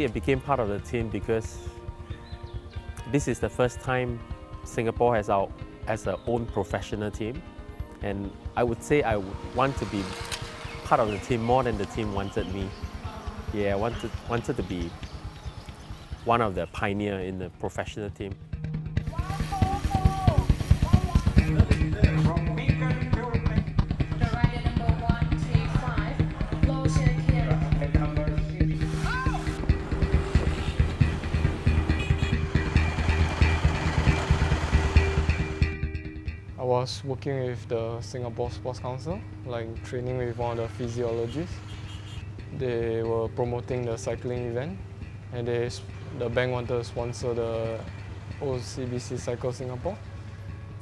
Actually, I became part of the team because this is the first time Singapore has our own professional team, and I would say I would want to be part of the team more than the team wanted me. Yeah, I wanted to be one of the pioneer in the professional team. I was working with the Singapore Sports Council, like training with one of the physiologists. They were promoting the cycling event, and the bank wanted to sponsor the OCBC Cycle Singapore,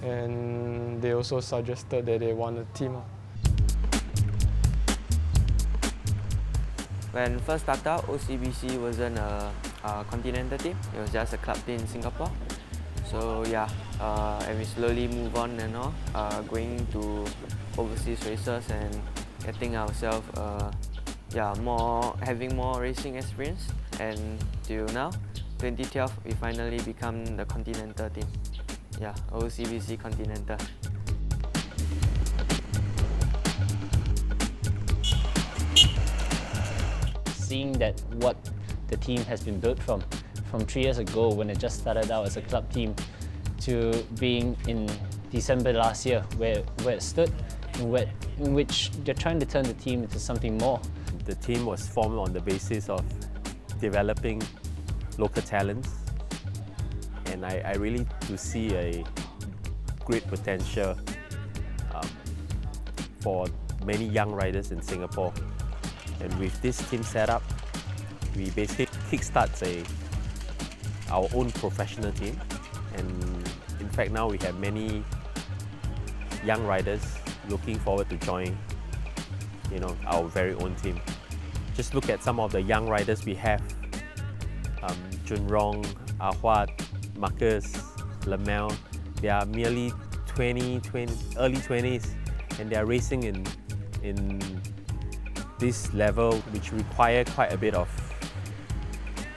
and they also suggested that they want a team. When first started out, OCBC wasn't a continental team, it was just a club team in Singapore. So yeah, and we slowly move on and all, going to overseas races and getting ourselves having more racing experience. And till now, 2012, we finally become the continental team. Yeah, OCBC Continental. Seeing that what the team has been built from 3 years ago when it just started out as a club team to being in December last year where it stood, in which they're trying to turn the team into something more. The team was formed on the basis of developing local talents, and I really do see a great potential for many young riders in Singapore. And with this team setup, we basically kickstart our own professional team. And in fact, now we have many young riders looking forward to join, our very own team. Just look at some of the young riders we have: Junrong, Ahwat, Marcus, Lamel. They are merely early 20s, and they are racing in this level, which require quite a bit of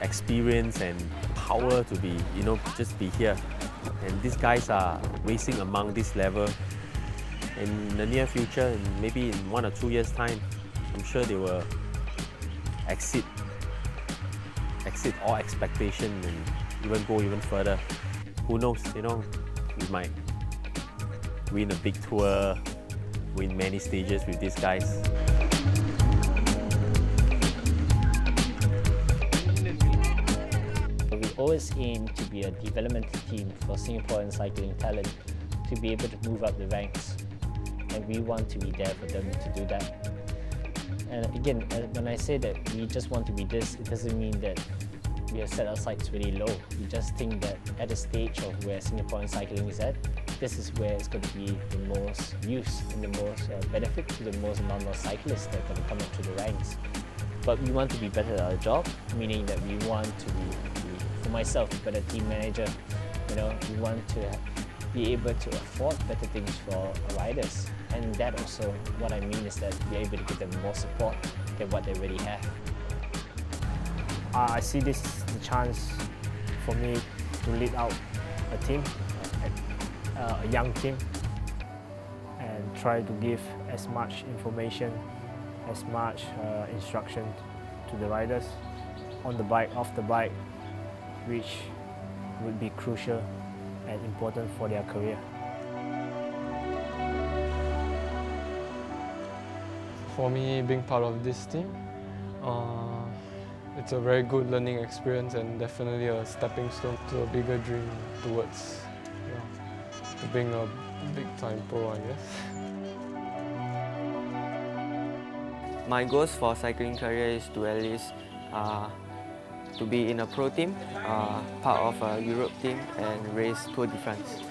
experience and power to be, just be here. And these guys are racing among this level. In the near future, and maybe in 1 or 2 years' time, I'm sure they will exceed all expectation and even go even further. Who knows? We might win a big tour, win many stages with these guys. We always aim to be a developmental team for Singaporean cycling talent to be able to move up the ranks, and we want to be there for them to do that. And again, when I say that we just want to be this, it doesn't mean that we have set our sights really low. We just think that at the stage of where Singaporean cycling is at, this is where it's going to be the most use and the most benefit to the most amount of cyclists that are going to come up through the ranks. But we want to be better at our job, meaning that we want to be for myself, a better team manager. We want to be able to afford better things for our riders. And that also, what I mean is that we're able to give them more support than what they already have. I see this as the chance for me to lead out a team, a young team, and try to give as much information, as much instruction to the riders on the bike, off the bike, which would be crucial and important for their career. For me, being part of this team, it's a very good learning experience and definitely a stepping stone to a bigger dream towards to being a big-time pro, I guess. My goals for cycling career is to at least to be in a pro team, part of a Europe team, and race Tour de France.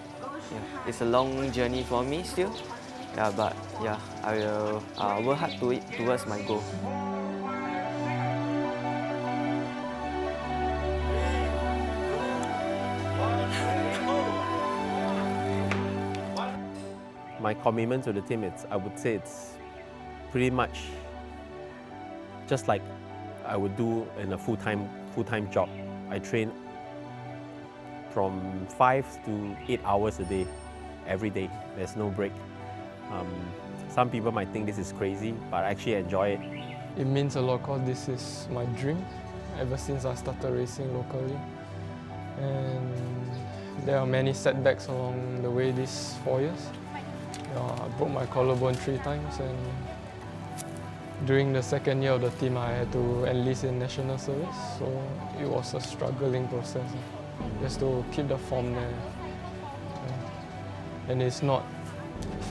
Yeah, it's a long journey for me still, but I will work hard towards my goal. My commitment to the team, I would say it's pretty much just like I would do in a full-time full-time job. I train from 5 to 8 hours a day, every day. There's no break. Some people might think this is crazy, but I actually enjoy it. It means a lot because this is my dream ever since I started racing locally. And there are many setbacks along the way these 4 years. I broke my collarbone 3 times, and during the second year of the team I had to enlist in national service, so it was a struggling process. Just to keep the form there. And it's not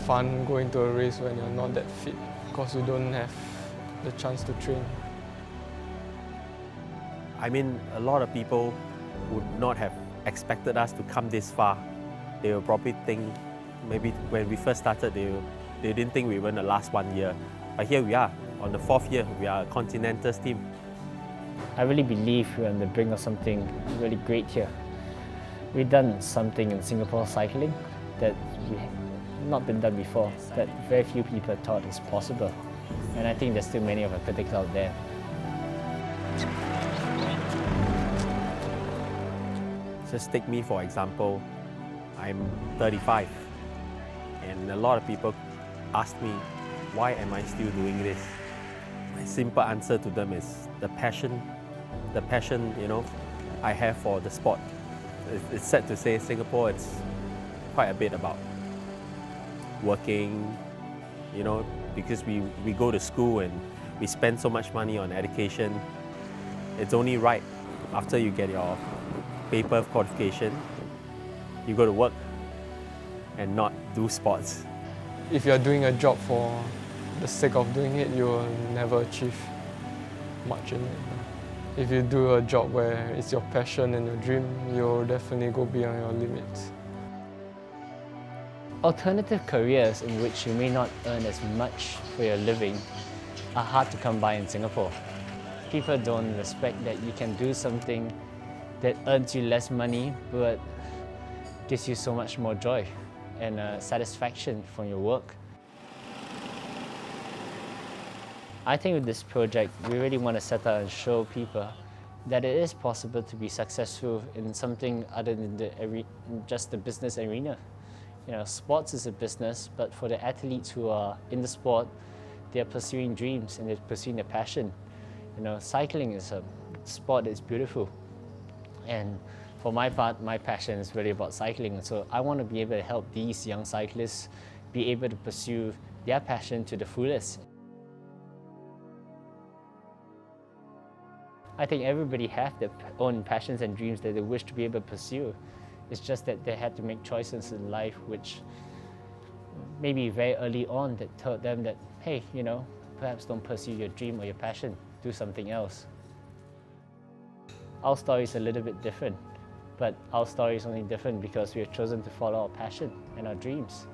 fun going to a race when you're not that fit because you don't have the chance to train. I mean, a lot of people would not have expected us to come this far. They will probably think, maybe when we first started, they didn't think we were going to last 1 year. But here we are, on the 4th year, we are a Continentals team. I really believe we're on the brink of something really great here. We've done something in Singapore cycling that we have not been done before, that very few people thought is possible. And I think there's still many of our critics out there. Just take me for example, I'm 35, and a lot of people ask me, why am I still doing this? My simple answer to them is the passion, I have for the sport. It's sad to say Singapore, it's quite a bit about working, because we go to school and we spend so much money on education. It's only right after you get your paper qualification, you go to work and not do sports. If you're doing a job for the sake of doing it, you will never achieve much in it. If you do a job where it's your passion and your dream, you'll definitely go beyond your limits. Alternative careers in which you may not earn as much for your living are hard to come by in Singapore. People don't respect that you can do something that earns you less money but gives you so much more joy and satisfaction from your work. I think with this project, we really want to set out and show people that it is possible to be successful in something other than just the business arena. Sports is a business, but for the athletes who are in the sport, they're pursuing dreams and they're pursuing their passion. Cycling is a sport that's beautiful. And for my part, my passion is really about cycling. So I want to be able to help these young cyclists be able to pursue their passion to the fullest. I think everybody has their own passions and dreams that they wish to be able to pursue. It's just that they had to make choices in life which maybe very early on that told them that, hey, perhaps don't pursue your dream or your passion, do something else. Our story is a little bit different, but our story is only different because we have chosen to follow our passion and our dreams.